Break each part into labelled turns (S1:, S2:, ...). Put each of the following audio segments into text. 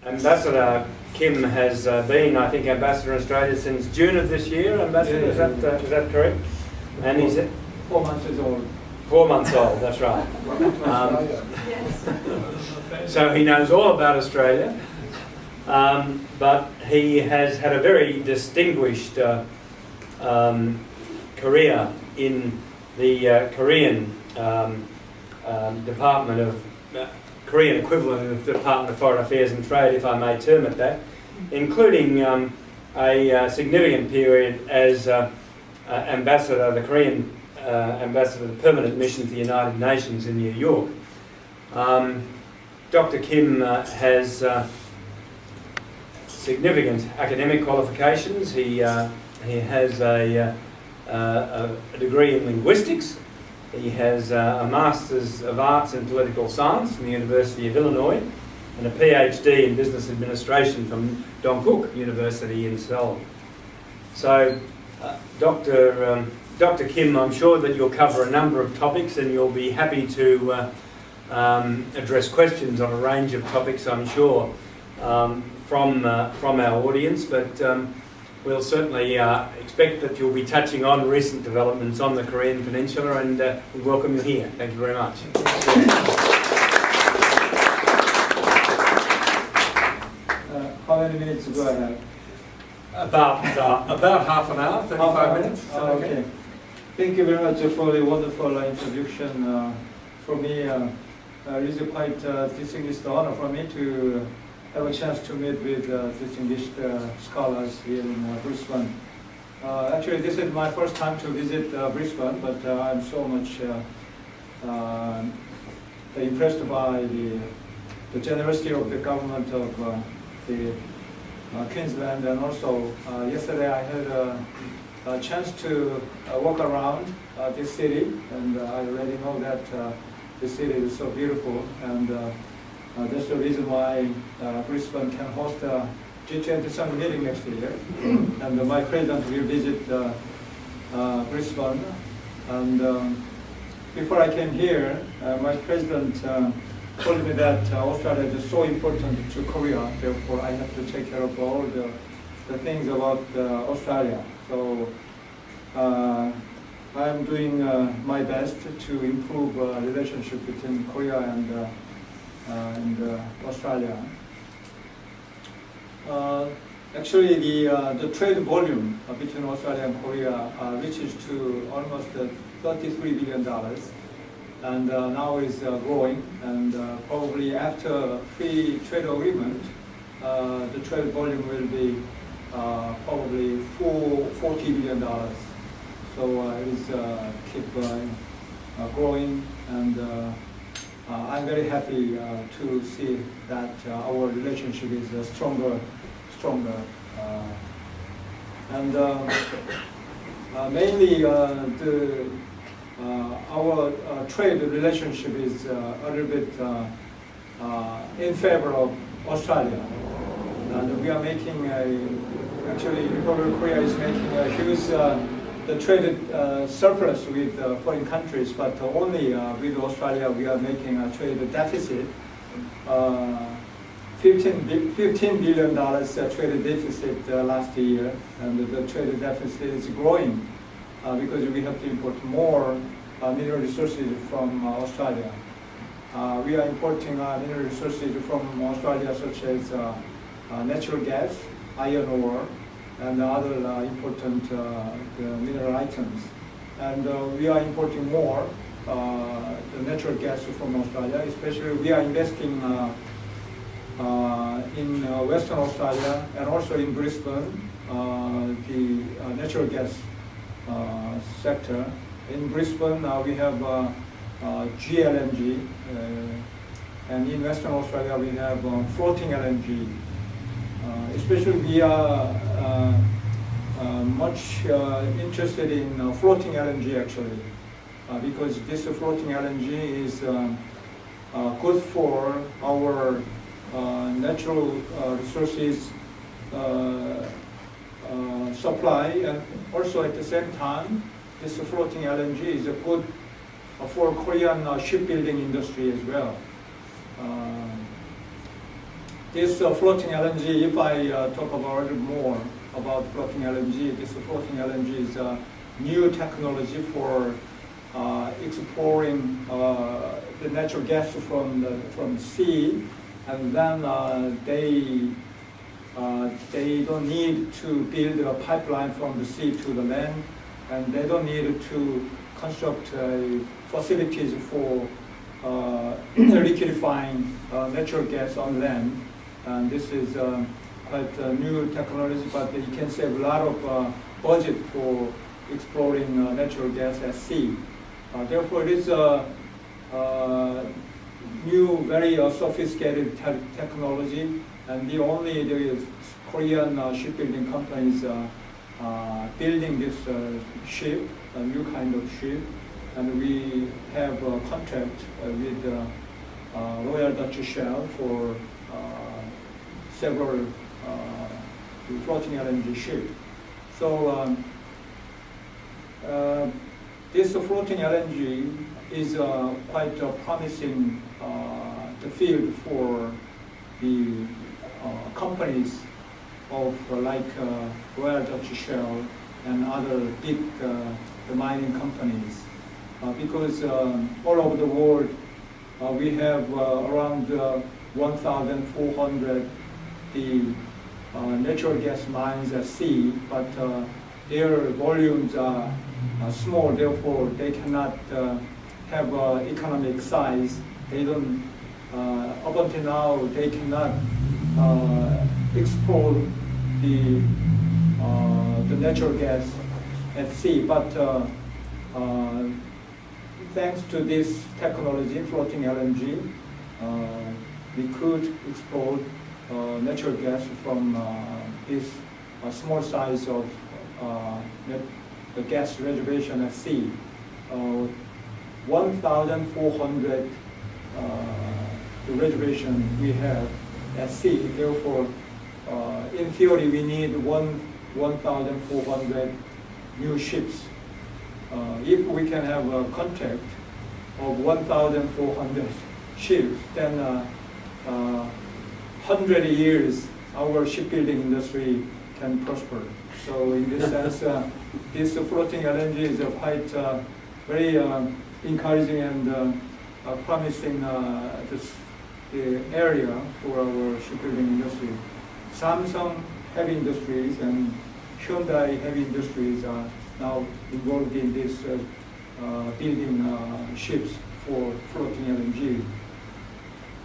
S1: Ambassador Kim has been, I think, Ambassador in Australia since June of this year. Ambassador, is that correct? And he's
S2: 4 months old.
S1: 4 months old, that's right. So he knows all about Australia, but he has had a very distinguished career in the Korean Department of Korean equivalent of the Department of Foreign Affairs and Trade, if I may term it that, including a significant period as ambassador, the Korean ambassador of the permanent mission to the United Nations in New York. Dr. Kim has significant academic qualifications. He has a degree in linguistics. He has a Master's of Arts in Political Science from the University of Illinois and a PhD in Business Administration from Dongguk University in Seoul. So, Dr. Kim, I'm sure that you'll cover a number of topics and you'll be happy to address questions on a range of topics, I'm sure, from our audience, but we'll certainly expect that you'll be touching on recent developments on the Korean Peninsula, and we welcome you here. Thank you very much.
S2: How many minutes do I have?
S1: About half an hour, 35 minutes.
S2: Okay. Thank you very much for the wonderful introduction. For me, it is a quite distinguished honor for me to have a chance to meet with distinguished scholars here in Brisbane. Actually, this is my first time to visit Brisbane, but I'm so much impressed by the generosity of the government of the Queensland, and also yesterday I had a chance to walk around this city, and I already know that the city is so beautiful, and that's the reason why Brisbane can host a G20 summit meeting next year. And my president will visit Brisbane. And before I came here, my president told me that Australia is so important to Korea, therefore I have to take care of all the things about Australia. So I'm doing my best to improve relationship between Korea and Australia. Actually, the trade volume between Australia and Korea reaches to almost $33 billion, and now is growing. And probably after free trade agreement, the trade volume will be probably $40 billion. So it is keep growing, and I'm very happy to see that our relationship is stronger. And mainly our trade relationship is a little bit in favor of Australia. And we are making actually Republic of Korea is making a huge the trade surplus with foreign countries, but only with Australia we are making a trade deficit. $15 billion trade deficit last year, and the trade deficit is growing because we have to import more mineral resources from Australia. We are importing mineral resources from Australia, such as natural gas, iron ore, and other important mineral items. And we are importing more the natural gas from Australia. Especially we are investing in Western Australia and also in Brisbane, the natural gas sector. In Brisbane, we have GLNG, and in Western Australia we have floating LNG. Especially we are much interested in floating LNG actually, because this floating LNG is good for our natural resources supply, and also at the same time this floating LNG is good for Korean shipbuilding industry as well. this floating LNG, if I talk about a little more about floating LNG, this floating LNG is a new technology for exploring the natural gas from the sea, and then they don't need to build a pipeline from the sea to the land, and they don't need to construct facilities for liquefying natural gas on land. And this is quite a new technology, but it can save a lot of budget for exploring natural gas at sea. Therefore, it is a new, very sophisticated technology, and the Korean shipbuilding companies building this ship, a new kind of ship, and we have a contract with Royal Dutch Shell for several floating LNG ships. So this floating LNG is quite promising the field for the companies of like Royal Dutch Shell and other big mining companies, because all over the world we have around 1,400 the natural gas mines at sea, but their volumes are small, therefore they cannot have economic size. They don't, up until now, they cannot explore the natural gas at sea. But thanks to this technology, floating LNG, we could explore natural gas from this small size of the gas reservation at sea. 1,400 the reservation we have at sea. Therefore, in theory, we need 1,400 new ships. If we can have a contract of 1,400 ships, then 100 years our shipbuilding industry can prosper. So in this sense, this floating LNG is quite very encouraging and promising the area for our shipbuilding industry. Samsung Heavy Industries and Hyundai Heavy Industries are now involved in this building ships for floating LNG.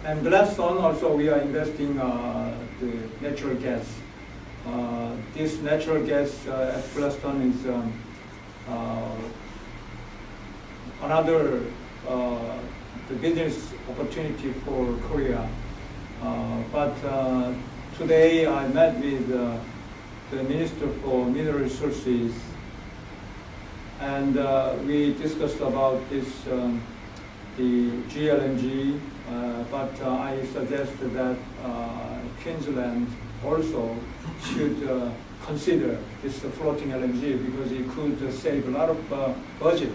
S2: And the last one also, we are investing the natural gas. This natural gas at Brisbane is another the business opportunity for Korea. But today I met with the Minister for Mineral Resources, and we discussed about this the GLNG, but I suggested that Queensland also should consider this floating LNG, because it could save a lot of budget,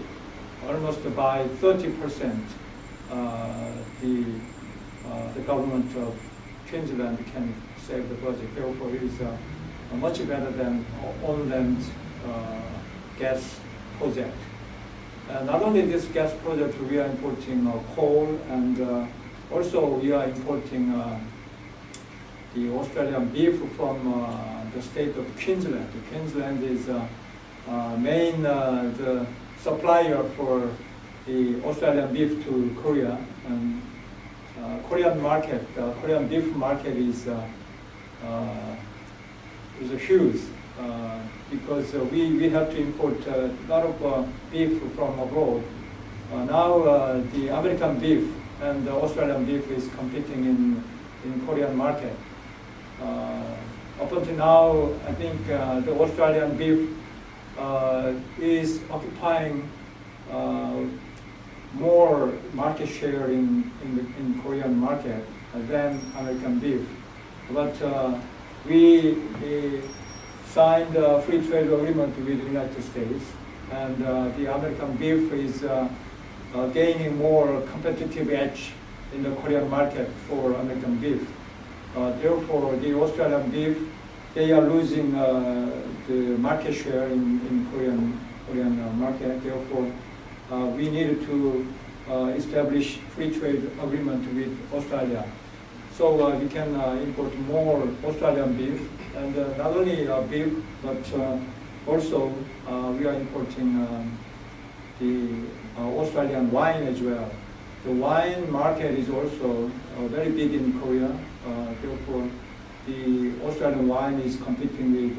S2: almost by 30%. The government of Queensland can save the budget. Therefore, it is much better than on-land gas project. Not only this gas project, we are importing coal, and also we are importing the Australian beef from the state of Queensland. Queensland is main the supplier for the Australian beef to Korea, and Korean market, Korean beef market is huge, because we have to import a lot of beef from abroad. Now the American beef and the Australian beef is competing in Korean market. Up until now, I think the Australian beef is occupying more market share in Korean market than American beef. But we signed a free trade agreement with the United States, and the American beef is gaining more competitive edge in the Korean market for American beef. Therefore, the Australian beef, they are losing the market share in Korean market. Therefore, we needed to establish free trade agreement with Australia. So we can import more Australian beef, and not only beef, but also we are importing the Australian wine as well. The wine market is also very big in Korea. Therefore, the Australian wine is competing with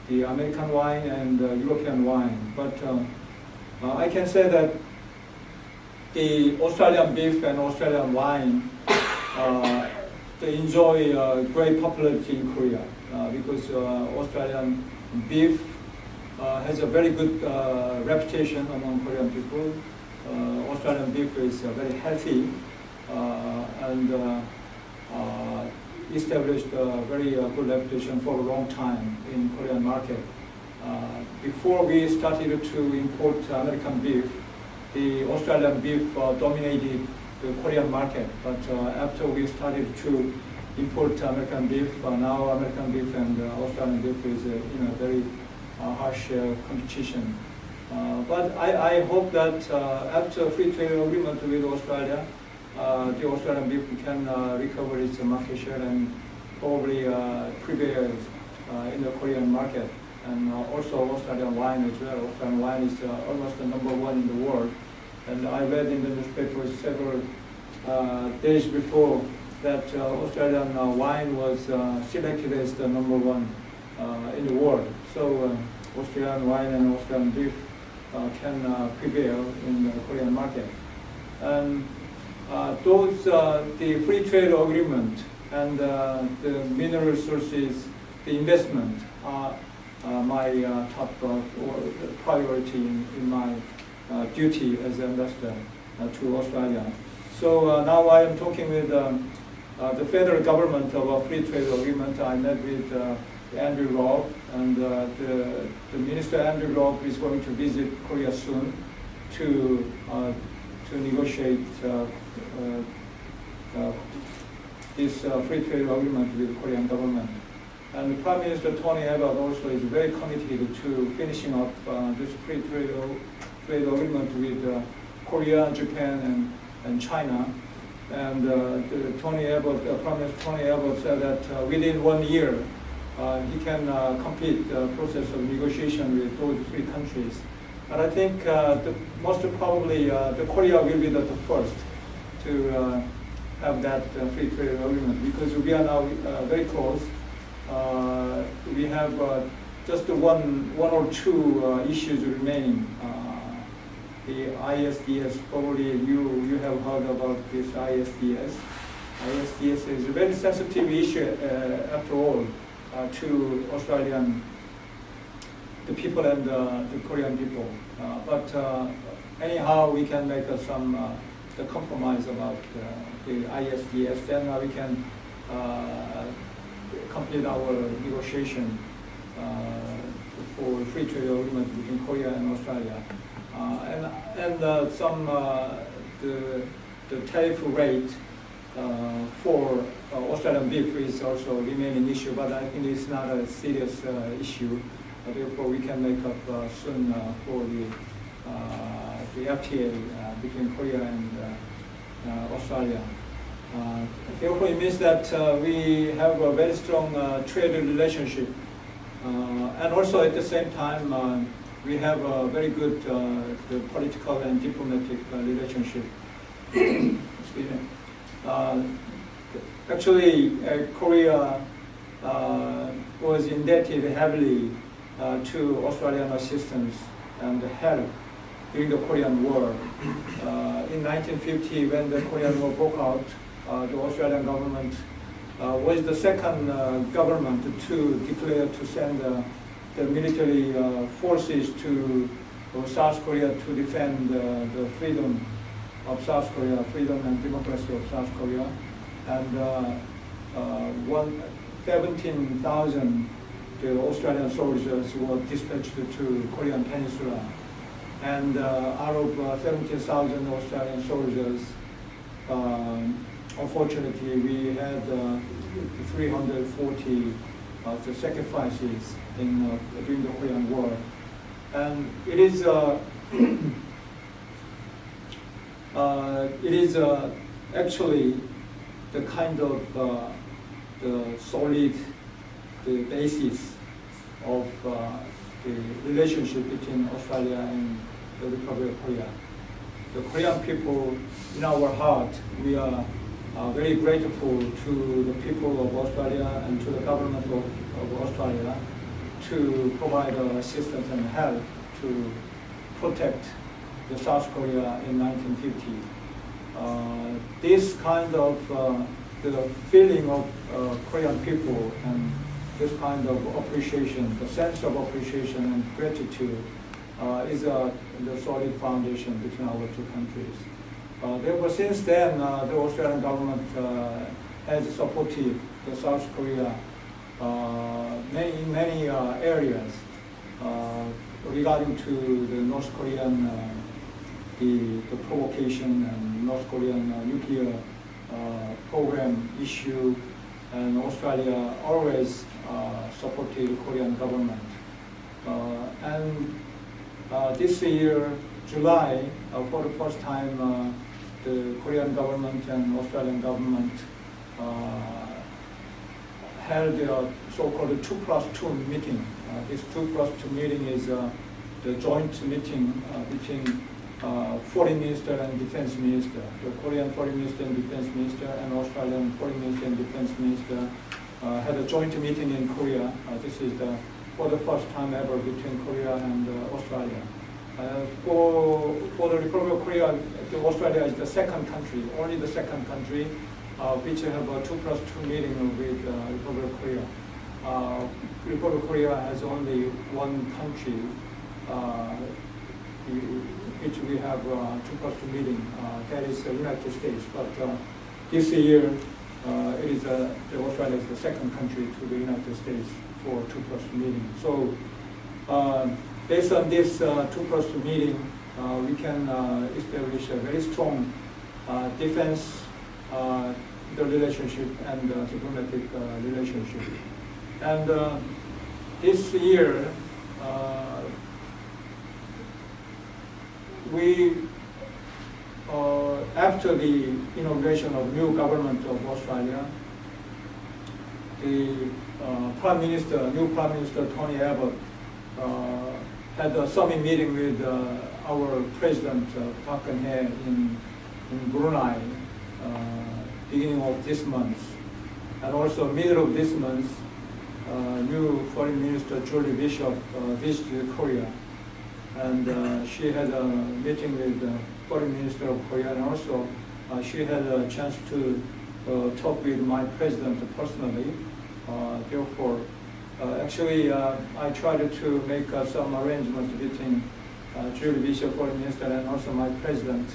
S2: the American wine and European wine. But I can say that the Australian beef and Australian wine, they enjoy great popularity in Korea because Australian beef has a very good reputation among Korean people. Australian beef is very healthy and established a very good reputation for a long time in Korean market. Before we started to import American beef, the Australian beef dominated the Korean market. But after we started to import American beef, now American beef and Australian beef is in a very harsh competition. But I hope that after free trade agreement with Australia, the Australian beef can recover its market share and probably prevail in the Korean market. And also Australian wine as well. Australian wine is almost the #1 in the world. And I read in the newspapers several days before that Australian wine was selected as the #1 in the world. So Australian wine and Australian beef can prevail in the Korean market. And the free trade agreement and the mineral resources, the investment are my top priority in my duty as an investor to Australia. So now I am talking with the federal government of a free trade agreement. I met with Andrew Robb, and the Minister Andrew Robb is going to visit Korea soon to negotiate this free trade agreement with the Korean government. And the Prime Minister Tony Abbott also is very committed to finishing up this free trade agreement with Korea, Japan, and China. And Prime Minister Tony Abbott said that within 1 year, he can complete the process of negotiation with those 3 countries. And I think most probably the Korea will be the first to have that free trade agreement, because we are now very close. We have just one or two issues remaining. The ISDS, probably you have heard about this ISDS. ISDS is a very sensitive issue after all to the people and the Korean people. But anyhow, we can make some the compromise about the ISDS. Then we can complete our negotiation for free trade agreement between Korea and Australia. And some the tariff rate for Australian beef is also a remaining issue, but I think it's not a serious issue. Therefore, we can make up soon for the FTA between Korea and Australia. Therefore, it means that we have a very strong trade relationship, and also at the same time we have a very good the political and diplomatic relationship. Excuse me. Actually, Korea was indebted heavily to Australian assistance and help during the Korean War. In 1950, when the Korean War broke out, the Australian government was the second government to declare to send the military forces to South Korea to defend the freedom of South Korea, freedom and democracy of South Korea. And 17,000 the Australian soldiers were dispatched to Korean Peninsula. And out of 17,000 Australian soldiers, unfortunately, we had 340 the sacrifices during the Korean War. And it is actually the kind of the solid basis of the relationship between Australia and the Republic of Korea. The Korean people, in our heart, we are very grateful to the people of Australia and to the government of Australia to provide assistance and help to protect the South Korea in 1950. This kind of the feeling of Korean people and this kind of appreciation, the sense of appreciation and gratitude is the solid foundation between our two countries. Therefore, since then, the Australian government has supported the South Korea in many areas regarding to the North Korean the provocation and North Korean nuclear program issue, and Australia always supported the Korean government. And this year, July, for the first time, the Korean government and Australian government held a so-called 2+2 meeting. This 2+2 meeting is the joint meeting between Foreign Minister and Defense Minister. The Korean Foreign Minister and Defense Minister and Australian Foreign Minister and Defense Minister had a joint meeting in Korea. This is for the first time ever between Korea and Australia. For the Republic of Korea, Australia is the second country, only the second country, which have a 2+2 meeting with Republic of Korea. Republic of Korea has only one country, which we have 2+2 meeting, that is the United States. But this year, Australia is the second country to the United States for 2+2 meeting. So based on this 2+2 meeting, we can establish a very strong defense the relationship and diplomatic relationship. And this year, we, after the inauguration of new government of Australia, the new Prime Minister Tony Abbott had a summit meeting with our President Bonghyn in Brunei, beginning of this month, and also middle of this month, new Foreign Minister Julie Bishop visited Korea, and she had a meeting with the Foreign Minister of Korea, and also she had a chance to talk with my president personally. Therefore, actually, I tried to make some arrangements between Julie Bishop, Foreign Minister, and also my president.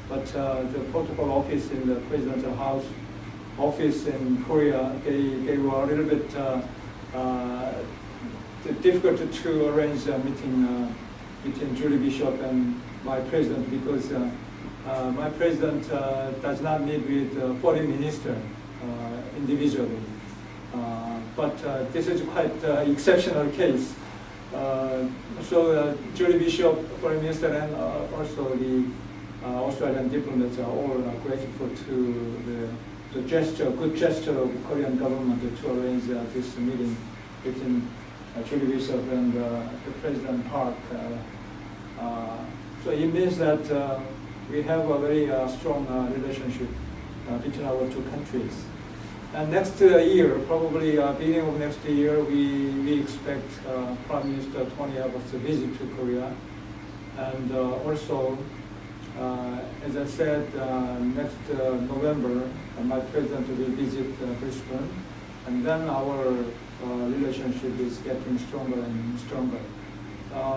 S2: But the protocol office in the President's House office in Korea, they were a little bit difficult to arrange a meeting between Julie Bishop and my president, because my president does not meet with foreign minister individually. But this is quite exceptional case. So Julie Bishop, foreign minister, and also the Australian diplomats are all grateful to the gesture, good gesture of the Korean government to arrange this meeting between Julie Bishop and the President Park. So it means that we have a very strong relationship between our two countries. And next year, probably beginning of next year, we expect Prime Minister Tony Abbott's visit to Korea. And also, as I said, next November, my president will visit Brisbane. And then our relationship is getting stronger and stronger.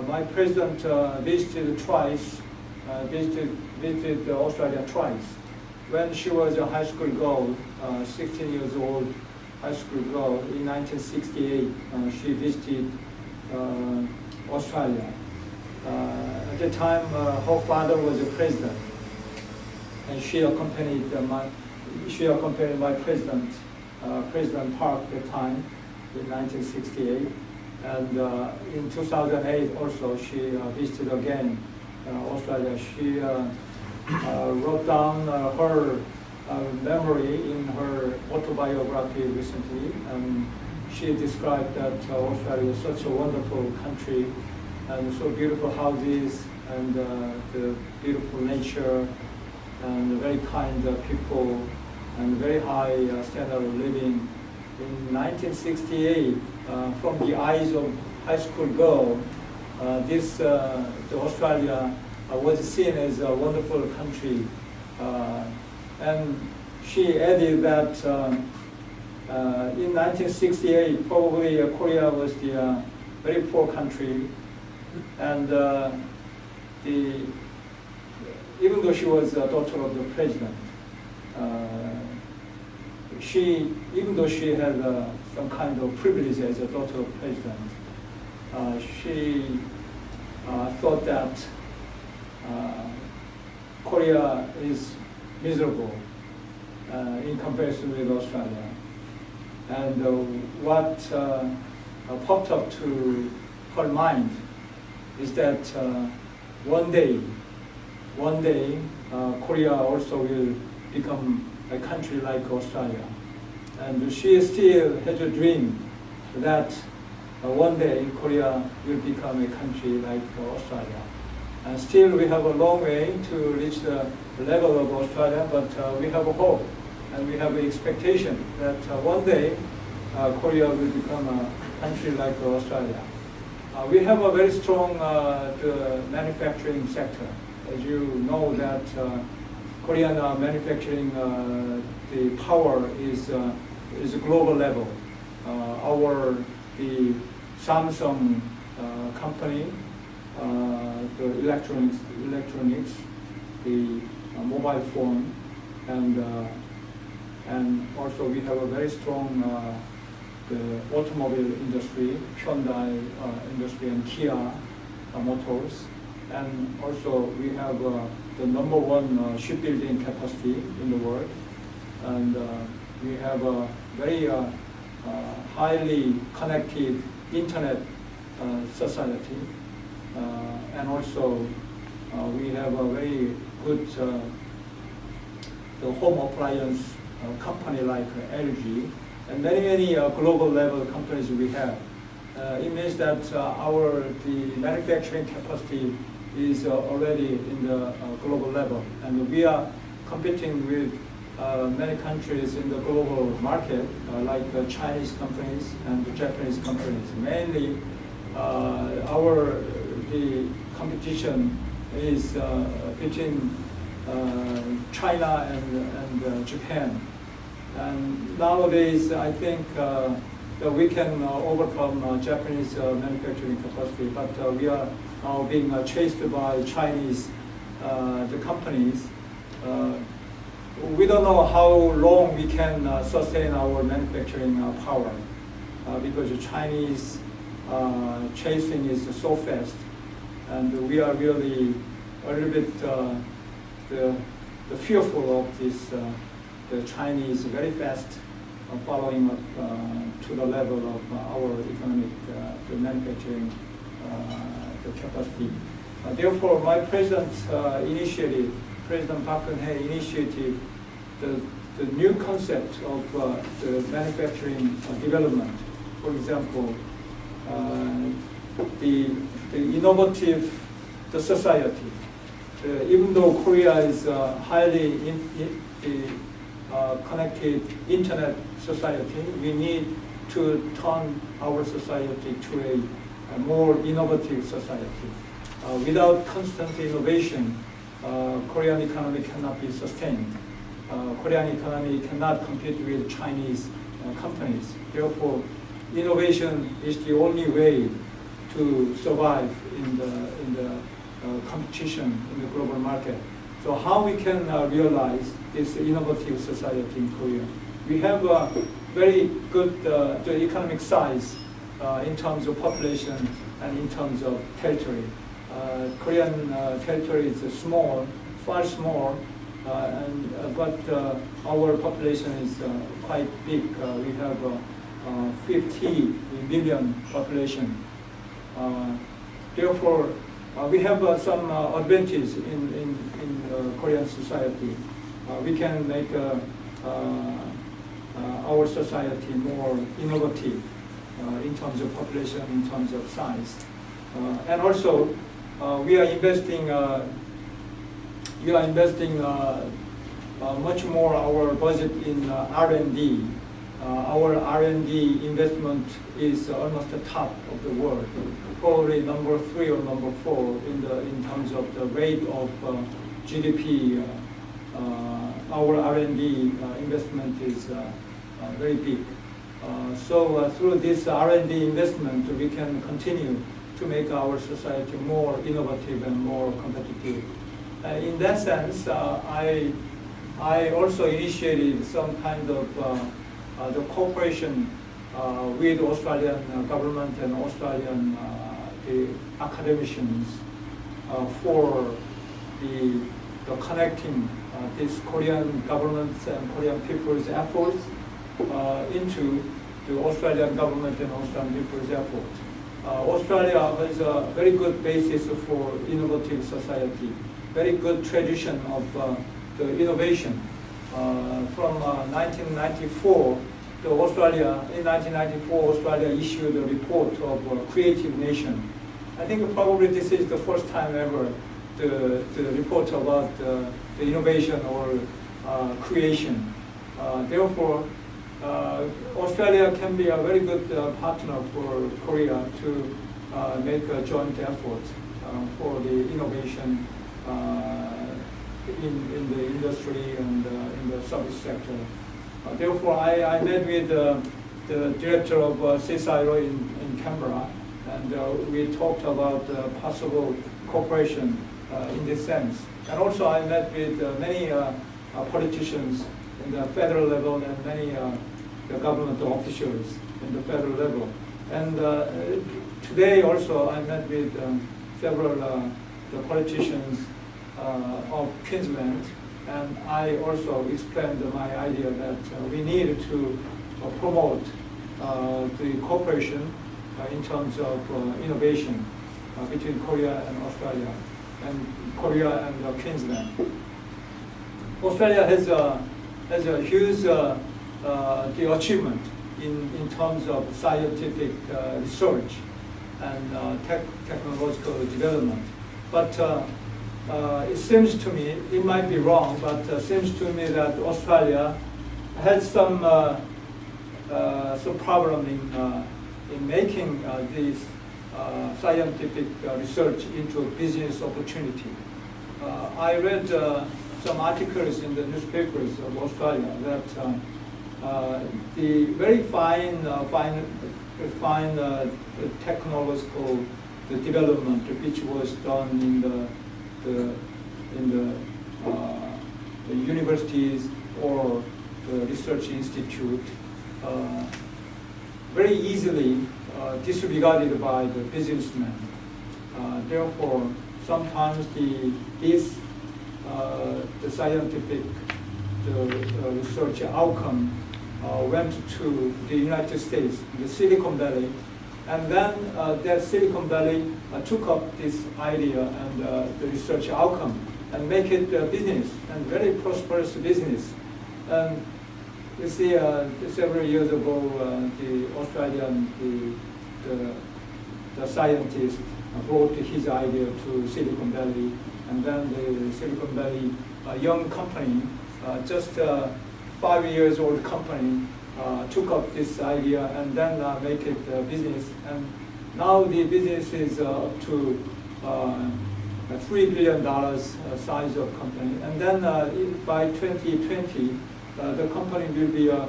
S2: My president visited Australia twice. When she was a high school girl, 16 years old high school girl, in 1968, she visited Australia. At the time, her father was a president, and she accompanied she accompanied my president, President Park at the time, in 1968. And in 2008 also, she visited again Australia. She wrote down her memory in her autobiography recently. And she described that Australia is such a wonderful country, and so beautiful houses, and the beautiful nature, and very kind people, and very high standard of living. In 1968, from the eyes of high school girl, the Australia was seen as a wonderful country. And she added that in 1968, probably Korea was the very poor country, and even though she was a daughter of the president, even though she had some kind of privilege as a daughter of the president, she thought that Korea is miserable in comparison with Australia. And what popped up to her mind is that one day, Korea also will become a country like Australia. And she still has a dream that one day Korea will become a country like Australia. And still we have a long way to reach the level of Australia, but we have a hope and we have an expectation that one day Korea will become a country like Australia. We have a very strong the manufacturing sector. As you know that Korean manufacturing, the power is a global level. The Samsung company, the electronics, the mobile phone, and also we have a very strong the automobile industry, Hyundai industry, and Kia Motors, and also we have the #1 shipbuilding capacity in the world, and we have a very highly connected internet society, and also we have a very good the home appliance company like LG, and many global level companies we have. It means that the manufacturing capacity is already in the global level, and we are competing with many countries in the global market, like Chinese companies and the Japanese companies. Mainly, the competition is between China and Japan. And nowadays, I think that we can overcome Japanese manufacturing capacity, but we are now being chased by Chinese the companies. We don't know how long we can sustain our manufacturing power because the Chinese chasing is so fast, and we are really a little bit the fearful of this. The Chinese very fast following up to the level of our economic the manufacturing the capacity. Therefore, my President Bonghyn initiated the new concept of the manufacturing development. For example, the innovative the society. Even though Korea is highly connected internet society, we need to turn our society to a more innovative society. Without constant innovation, Korean economy cannot be sustained. Korean economy cannot compete with Chinese companies. Therefore, innovation is the only way to survive in the competition in the global market. So how we can realize this innovative society in Korea? We have a very good the economic size in terms of population and in terms of territory. Korean territory is small, far small, but our population is quite big. We have 50 million population. Therefore, we have some advantage in Korean society. We can make our society more innovative in terms of population, in terms of size. And also, we are investing much more our budget in R&D. Our R&D investment is almost the top of the world, probably number 3 or number 4 in terms of the rate of GDP. Our R&D investment is very big. So through this R&D investment, we can continue to make our society more innovative and more competitive. In that sense, I also initiated some kind of the cooperation with Australian government and Australian the academicians for the connecting this Korean government's and Korean people's efforts into the Australian government and Australian people's efforts. Australia has a very good basis for innovative society, very good tradition of the innovation. From 1994, in 1994, Australia issued a report of creative nation. I think probably this is the first time ever the report about the innovation or creation. Therefore, Australia can be a very good partner for Korea to make a joint effort for the innovation in the industry and in the service sector. Therefore, I met with the director of CSIRO in Canberra, and we talked about possible cooperation in this sense. And also, I met with many politicians in the federal level and many the government officials in the federal level. And today also, I met with several the politicians of Queensland, and I also explained my idea that we need to promote the cooperation in terms of innovation between Korea and Australia, and Korea and Queensland. Australia has a huge the achievement in terms of scientific research and technological development, but it seems to me, it might be wrong, but it seems to me that Australia has some problem in making this scientific research into a business opportunity. I read some articles in the newspapers of Australia that the very fine technological development which was done in the universities or the research institute very easily disregarded by the businessmen. Therefore, sometimes the scientific research outcome went to the United States, the Silicon Valley, and then that Silicon Valley took up this idea and the research outcome and make it a business, and very prosperous business. And you see, several years ago, the Australian the scientist brought his idea to Silicon Valley, and then the Silicon Valley young company, just 5 years old company, took up this idea and then make it a business. And now the business is up to $3 billion size of company. And then by 2020, the company will be a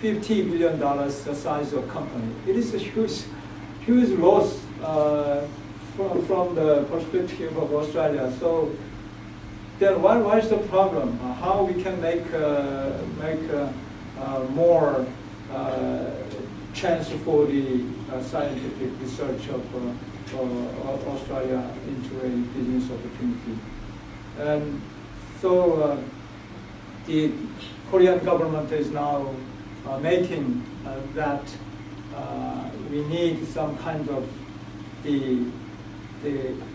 S2: $50 billion size of company. It is a huge loss from the perspective of Australia. So then why is the problem? How we can make more chance for the scientific research of Australia into a business opportunity? And So the Korean government is now making that we need some kind of the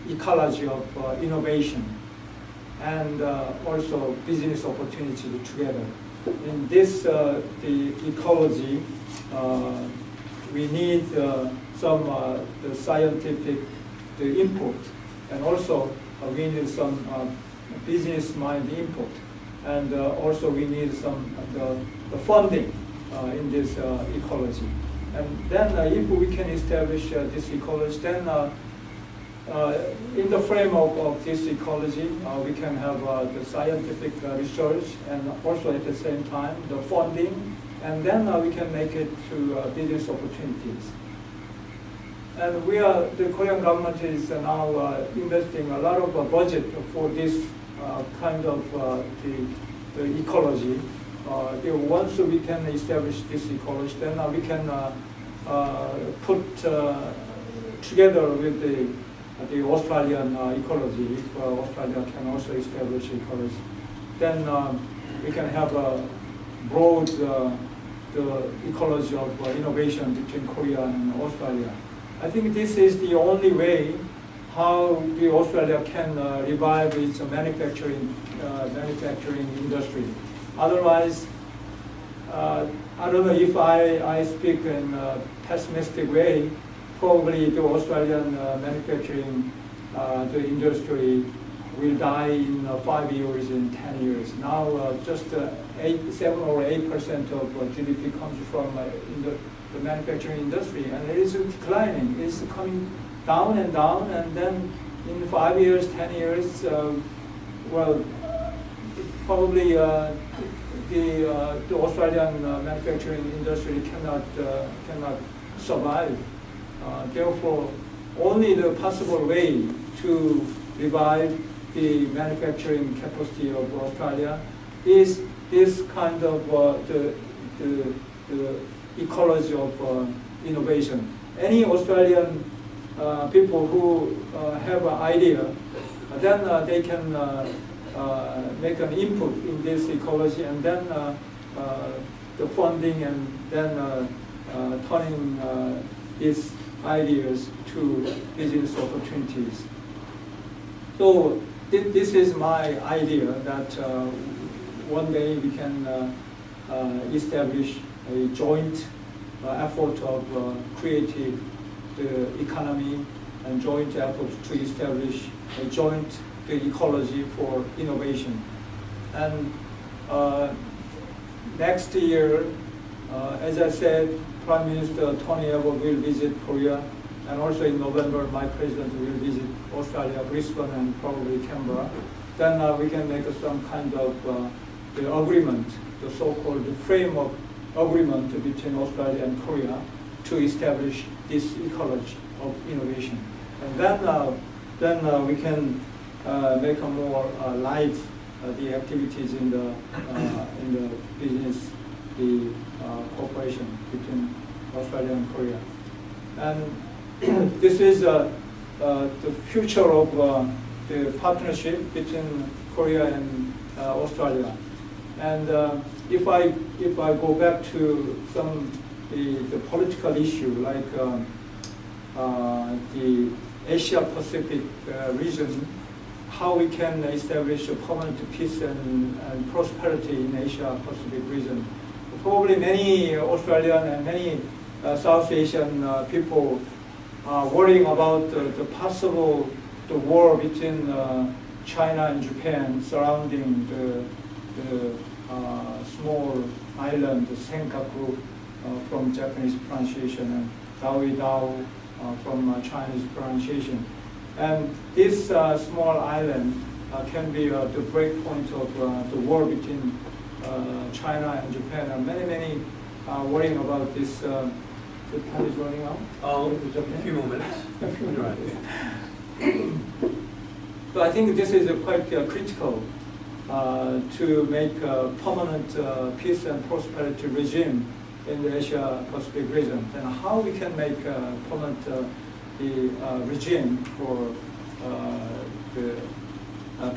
S2: ecology of innovation and also business opportunity together. In this the ecology, we need some the scientific input, and also we need some business mind input, and also we need some the funding in this ecology. And then if we can establish this ecology, then in the framework of this ecology, we can have the scientific research, and also at the same time the funding, and then we can make it to business opportunities. And the Korean government is now investing a lot of budget for this kind of the ecology. Once we can establish this ecology, then we can put together with the Australian ecology. If Australia can also establish ecology, then we can have a broad the ecology of innovation between Korea and Australia. I think this is the only way how the Australia can revive its manufacturing industry. Otherwise, I don't know if I speak in a pessimistic way. Probably the Australian manufacturing the industry will die in 5 years, in 10 years. Now just 7 or 8% of GDP comes from the manufacturing industry, and it is declining. It's coming down, and then in 5 years, 10 years, well, probably the Australian manufacturing industry cannot survive. Therefore, only the possible way to revive the manufacturing capacity of Australia is this kind of the ecology of innovation. Any Australian people who have an idea, then they can make an input in this ecology, and then the funding, and then turning these ideas to business opportunities. So this is my idea that one day we can establish a joint effort of creative economy, and joint effort to establish a joint ecology for innovation. And next year, as I said, Prime Minister Tony Abbott will visit Korea, and also in November, my president will visit Australia, Brisbane, and probably Canberra. Then we can make some kind of the agreement, the so-called framework agreement between Australia and Korea to establish this ecology of innovation. And then we can make a more live the activities in the business, the cooperation between Australia and Korea. And this is the future of the partnership between Korea and Australia. And if I go back to some the political issue, like the Asia Pacific region, how we can establish a permanent peace and prosperity in Asia Pacific region. Probably many Australian and many South Asian people are worrying about the possible war between China and Japan surrounding the small island, the Senkaku from Japanese pronunciation, and Daui-Dao from Chinese pronunciation. And this small island can be the break point of the war between China and Japan. And many worrying about this. The time is running out?
S1: Oh, a few more minutes. Right.
S2: So I think this is quite critical to make a permanent peace and prosperity regime in the Asia Pacific region. And how we can make a permanent regime for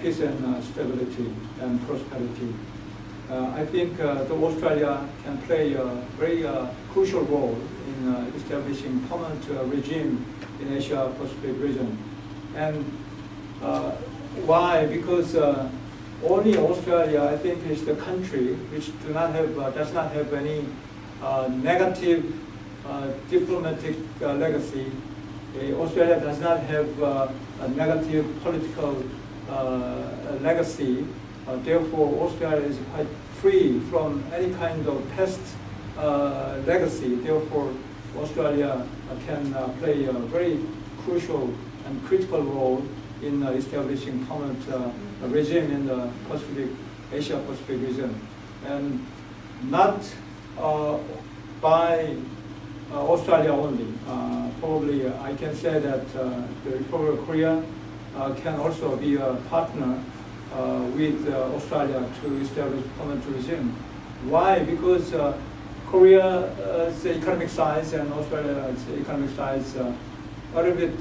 S2: peace and stability and prosperity. I think Australia can play a very crucial role in establishing permanent regime in Asia-Pacific region. And why? Because only Australia, I think, is the country which does not have any negative diplomatic legacy. Australia does not have a negative political legacy. Therefore, Australia is quite free from any kind of past legacy. Therefore, Australia can play a very crucial and critical role in establishing permanent regime in the Asia-Pacific region. And not by Australia only. Probably I can say that the Republic of Korea can also be a partner with Australia to establish permanent regime. Why? Because Korea's economic size and Australia's economic size are a little bit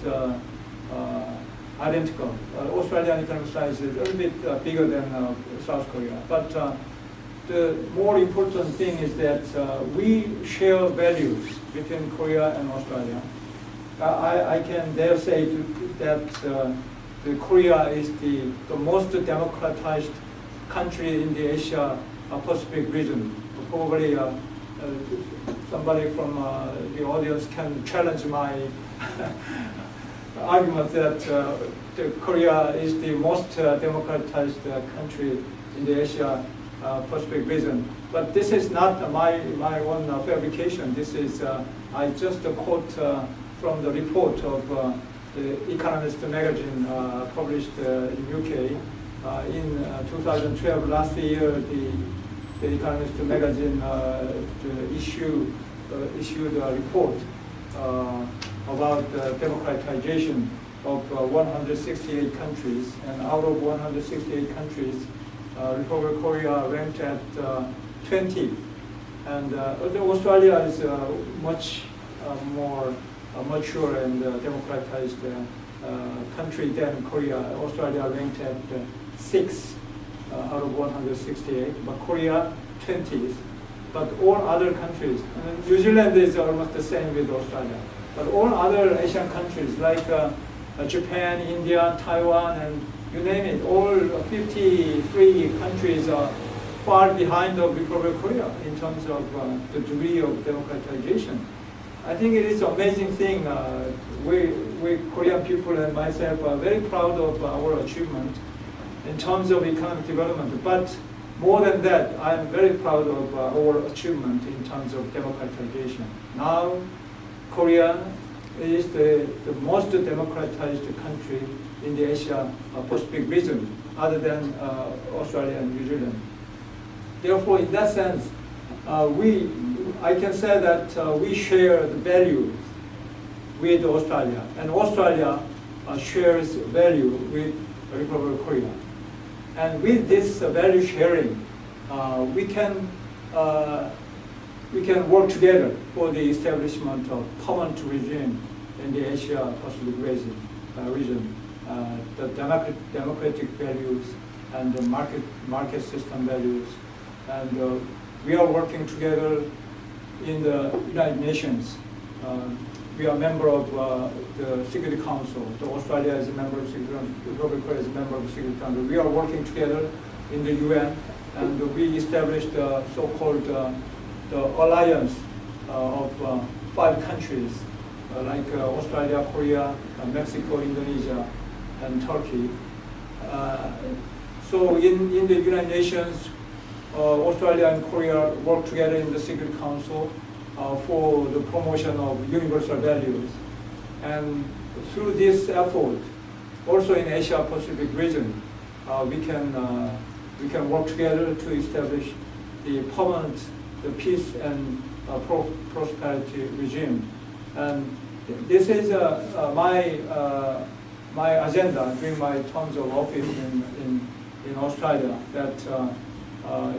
S2: identical. Australian economic size is a little bit bigger than South Korea. But the more important thing is that we share values between Korea and Australia. I can dare say that Korea is the most democratized country in the Asia-Pacific region. Probably somebody from the audience can challenge my argument that Korea is the most democratized country in the Asia-Pacific region. But this is not my own fabrication. This is, I just quote from the report of the Economist magazine published in UK. In 2012, last year, the Economist magazine issued a report about the democratization of 168 countries. And out of 168 countries, Republic of Korea ranked at 20. And Australia is much more mature and democratized country than Korea. Australia ranked at 6 out of 168, but Korea 20th. But all other countries, New Zealand is almost the same with Australia, but all other Asian countries like Japan, India, Taiwan, and you name it, all 53 countries are far behind the Republic of Korea in terms of the degree of democratization. I think it is an amazing thing. We Korean people and myself are very proud of our achievement in terms of economic development. But more than that, I am very proud of our achievement in terms of democratization. Now, Korea is the most democratized country in the Asia-Pacific region, other than Australia and New Zealand. Therefore, in that sense, I can say that we share the values with Australia, and Australia shares value with the Republic of Korea. And with this value sharing, we can work together for the establishment of permanent regime in the Asia-Pacific region. The democratic values and the market system values, and we are working together in the United Nations. We are a member of the Security Council. So Australia is a member of the Security Council. Republic of Korea is a member of the Security Council. We are working together in the UN, and we established the so-called the alliance of 5 countries like Australia, Korea, Mexico, Indonesia, and Turkey. So in the United Nations, Australia and Korea work together in the Security Council for the promotion of universal values. And through this effort, also in Asia-Pacific region, we can work together to establish the permanent peace and prosperity regime. And this is my agenda during my terms of office in Australia, that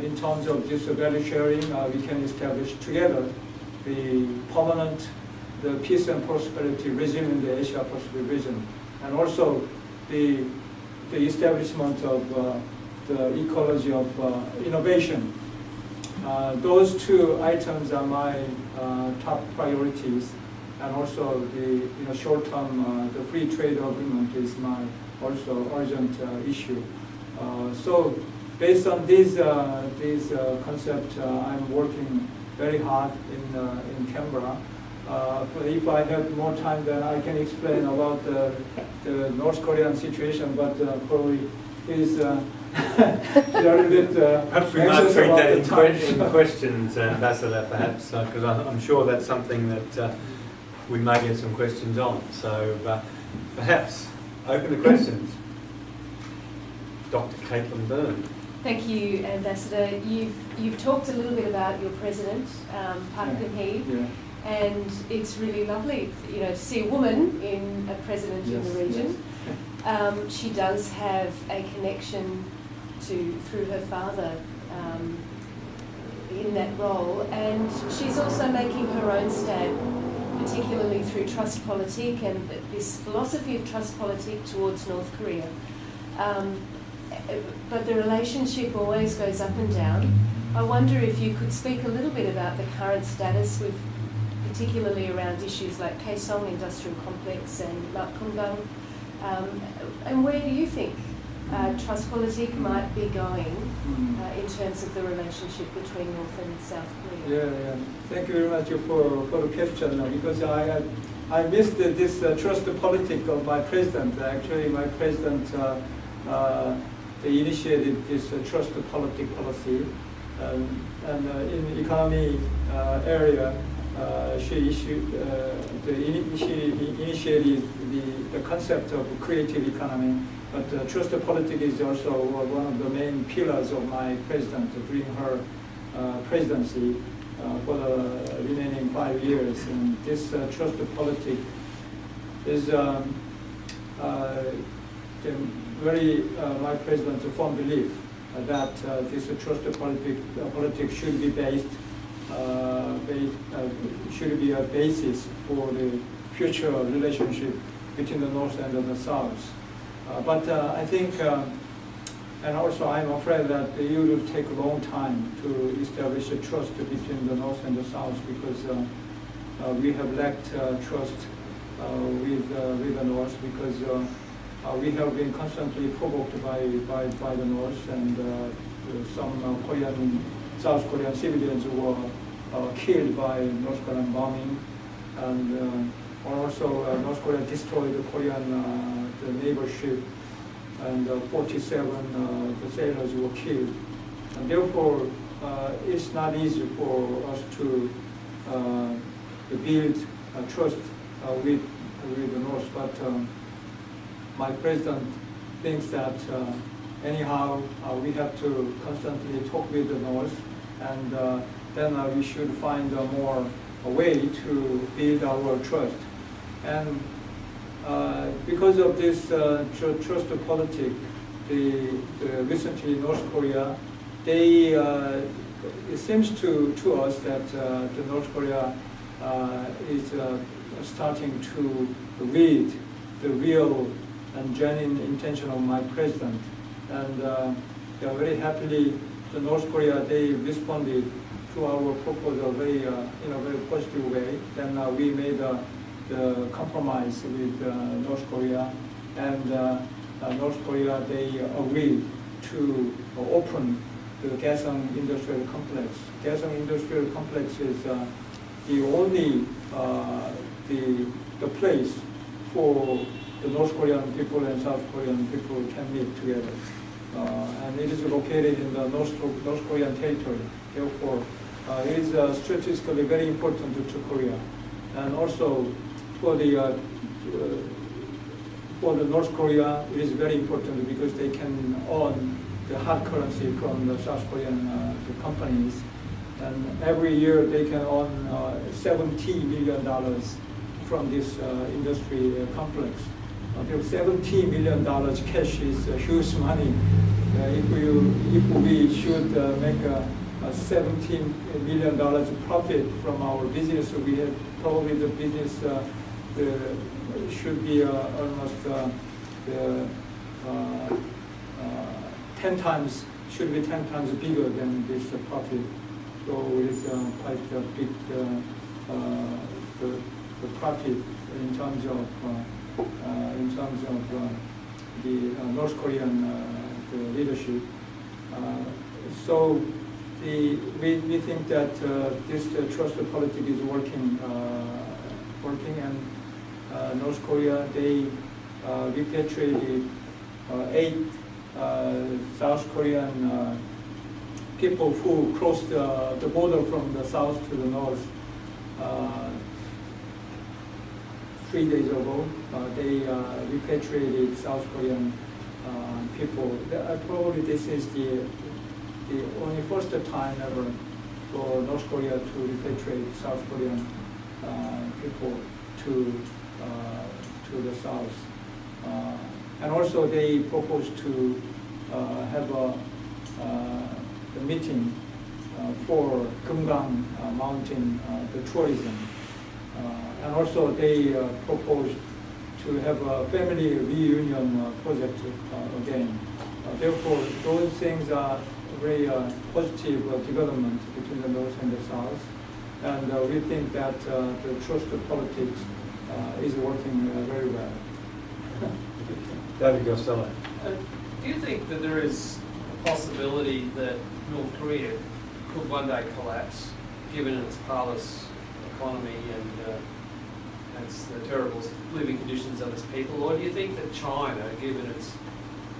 S2: in terms of this value sharing, we can establish together the permanent peace and prosperity regime in the Asia-Pacific region, and also the the establishment of the ecology of innovation. Those two items are my top priorities, and also the short-term the free trade agreement is my also urgent issue. So based on these concepts, I'm working very hard in Canberra. But if I have more time, then I can explain about the North Korean situation. But probably is a little bit.
S1: Perhaps we might treat that in questions, Ambassador. Perhaps because I'm sure that's something that we may get some questions on. So perhaps open to questions. Dr. Caitlin Byrne.
S3: Thank you, Ambassador. You've talked a little bit about your president, Park Geun-hye, and it's really lovely, to see a woman in a president in the region. Yes. She does have a connection through her father in that role, and she's also making her own stand, particularly through trust politique and this philosophy of trust politique towards North Korea. But the relationship always goes up and down. I wonder if you could speak a little bit about the current status, with particularly around issues like Kaesong Industrial Complex and Kumgang, and where do you think trust politique might be going in terms of the relationship between North and South Korea?
S2: Yeah. Thank you very much for the question, because I missed this trust politique of my president. Actually, my president they initiated this trust policy, and in the economy area, she initiated the concept of creative economy. But trust policy is also one of the main pillars of my president during her presidency for the remaining 5 years. And this trust policy is very my president's firm belief that this trust politics should be should be a basis for the future relationship between the North and the South. But I think, and also I'm afraid that it will take a long time to establish a trust between the North and the South, because we have lacked trust with the North, because we have been constantly provoked by the North, and some South Korean civilians were killed by North Korean bombing, and also North Korea destroyed the Korean the naval ship, and 47 the sailors were killed. And therefore, it's not easy for us to build trust with the North. But my president thinks that anyhow we have to constantly talk with the North, and then we should find a way to build our trust. And because of this trust politic, recently North Korea, it seems to us that the North Korea is starting to read the real and genuine intention of my president, and very happily the North Korea, they responded to our proposal very in a very positive way. Then we made the compromise with North Korea, and North Korea, they agreed to open the Kaesong Industrial Complex. Kaesong Industrial Complex is the only the place for the North Korean people and South Korean people can meet together, and it is located in the North Korean territory. Therefore, it is strategically very important to Korea, and also for the North Korea, it is very important because they can earn the hard currency from the South Korean the companies, and every year they can earn $70 million from this industry complex. $70 million cash is huge money. If we should make a $17 million profit from our business, we have probably the business should be almost 10 times, should be 10 times bigger than this profit. So it's quite a big the profit in terms of the North Korean the leadership. So we think that this trust politic is working, and North Korea, they repatriated 8 South Korean people who crossed the border from the south to the north 3 days ago. They repatriated South Korean people. Probably this is the only first time ever for North Korea to repatriate South Korean people to the south. And also they proposed to have a meeting for Bonghyn mountain, the tourism. And also they proposed to have a family reunion project again. Therefore, those things are very positive development between the North and the South. And we think that the trust politics is working very well.
S1: David Costello.
S4: Do you think that there is a possibility that North Korea could one day collapse, given its parlous economy and the terrible living conditions of its people? Or do you think that China, given its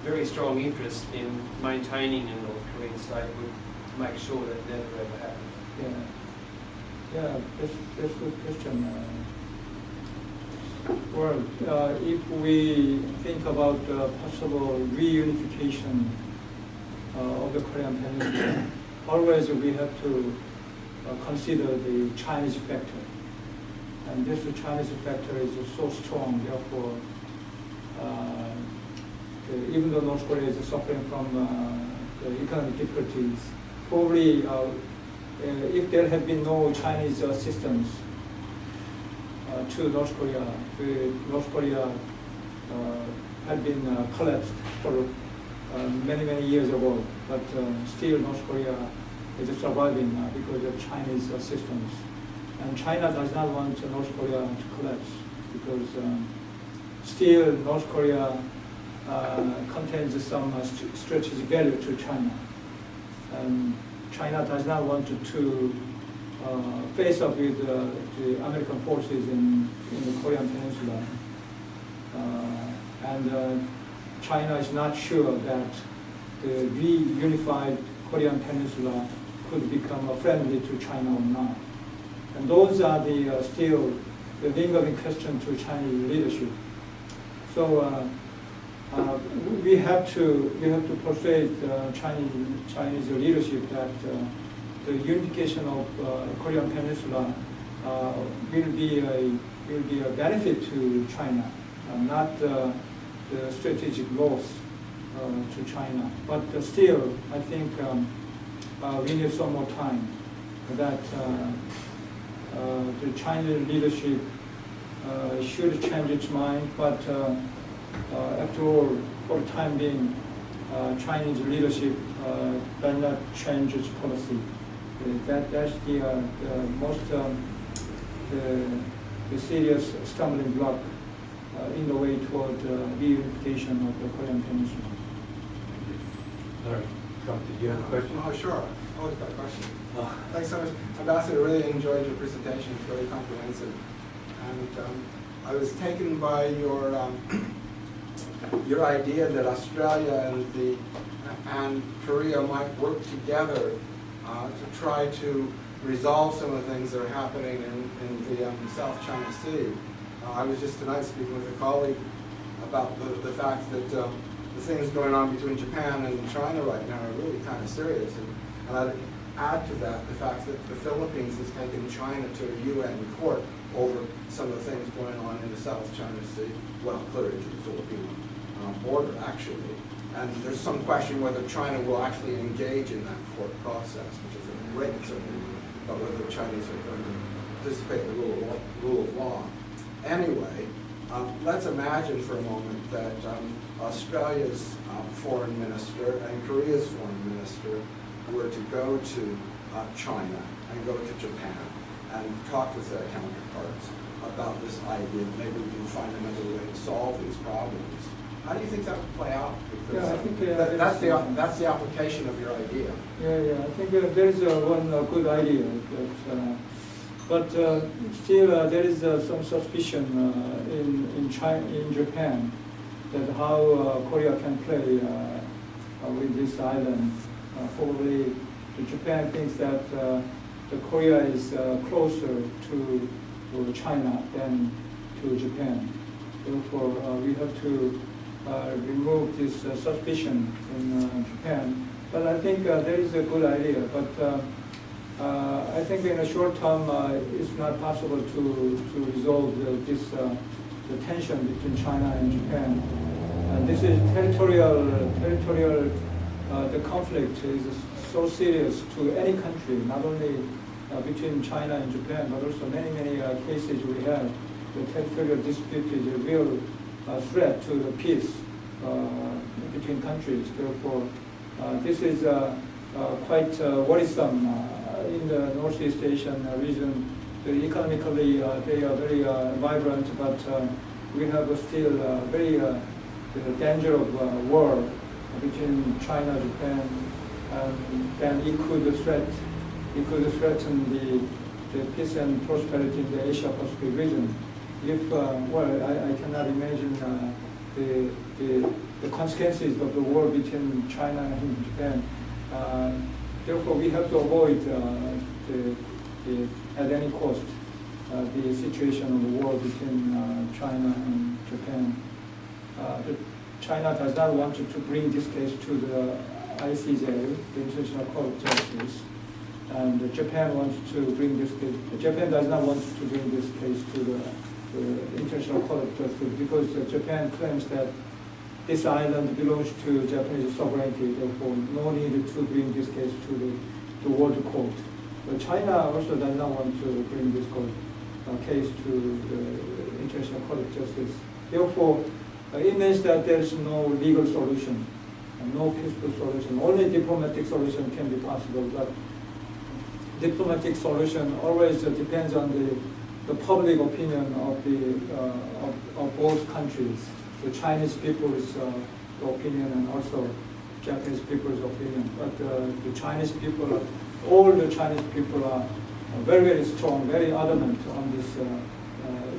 S4: very strong interest in maintaining a North Korean state, would make sure that it never ever happens?
S2: Yeah, that's a good question. Well, if we think about possible reunification of the Korean Peninsula, always we have to consider the Chinese factor. And this Chinese factor is so strong, therefore, even though North Korea is suffering from the economic difficulties, probably if there had been no Chinese assistance to North Korea, North Korea had been collapsed for many years ago, but still North Korea is surviving because of Chinese assistance. And China does not want North Korea to collapse because still North Korea contains some strategic value to China. And China does not want to face up with the American forces in the Korean Peninsula. And China is not sure that the reunified Korean Peninsula could become friendly to China or not. And those are the still the lingering question to Chinese leadership. So we have to persuade Chinese leadership that the unification of Korean Peninsula will be a benefit to China, not the strategic loss to China. But still, I think we need some more time. That the Chinese leadership should change its mind, but after all, for the time being, Chinese leadership does not change its policy. That's the most the serious stumbling block in the way toward reunification of the Korean Peninsula.
S1: Larry, did you have a question?
S5: Oh, sure. I always got a question. Thanks so much. Ambassador, really enjoyed your presentation. It's very comprehensive. And I was taken by your idea that Australia and Korea might work together to try to resolve some of the things that are happening in the South China Sea. I was just tonight speaking with a colleague about the fact that the things going on between Japan and China right now are really kind of serious. And I'd add to that the fact that the Philippines has taken China to a UN court over some of the things going on in the South China Sea, well, clearly to the Philippine border, actually. And there's some question whether China will actually engage in that court process, which is a great concern, about whether the Chinese are going to participate in the rule of law. Anyway, Let's imagine for a moment that Australia's foreign minister and Korea's foreign minister were to go to China and go to Japan and talk with their counterparts about this idea. Maybe we can find another way to solve these problems. How do you think that would play out? Because
S2: Yeah, I think
S5: that's the application of your idea.
S2: Yeah. I think there is one good idea, but still there is some suspicion in Japan that how Korea can play with this island. Probably Japan thinks that the Korea is closer to China than to Japan. Therefore, we have to remove this suspicion in Japan. But I think there is a good idea. But I think in a short term, it's not possible to resolve this the tension between China and Japan. This is territorial. The conflict is so serious to any country, not only between China and Japan, but also many cases we have. The territorial dispute is a real threat to the peace between countries. Therefore, this is quite worrisome in the Northeast Asian region. Economically, they are very vibrant, but we have still very the danger of war between China and Japan, and then it could threaten the peace and prosperity in the Asia Pacific region. If I cannot imagine the consequences of the war between China and Japan. Therefore, we have to avoid at any cost the situation of the war between China and Japan. China does not want to bring this case to the AIIA, the International Court of Justice, and Japan wants to bring this case. Japan does not want to bring this case to the International Court of Justice because Japan claims that this island belongs to Japanese sovereignty. Therefore, no need to bring this case to the World Court. But China also does not want to bring this case to the International Court of Justice. Therefore, it means that there is no legal solution, no peaceful solution. Only diplomatic solution can be possible, but diplomatic solution always depends on the public opinion of both countries, the Chinese people's opinion and also Japanese people's opinion. But the Chinese people, all the Chinese people are very strong, very adamant on this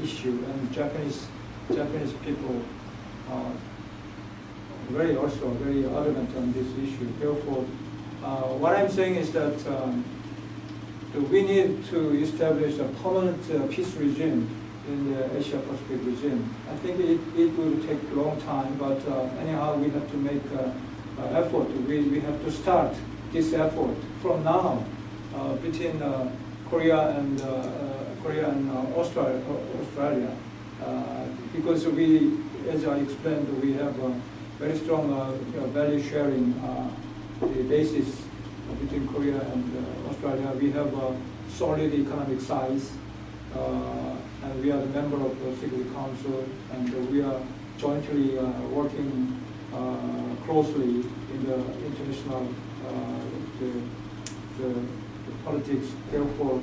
S2: issue, and Japanese people are very adamant on this issue. Therefore, what I'm saying is that we need to establish a permanent peace regime in the Asia Pacific region. I think it will take a long time, but anyhow we have to make effort. We have to start this effort from now between Korea and Australia, because we, as I explained, we have a very strong value sharing the basis between Korea and Australia. We have a solid economic size, and we are a member of the Security Council, and we are jointly working closely in the international the politics. Therefore,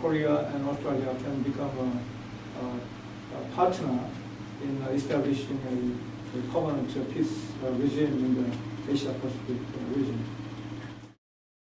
S2: Korea and Australia can become a partner in establishing a permanent peace regime in the Asia Pacific region.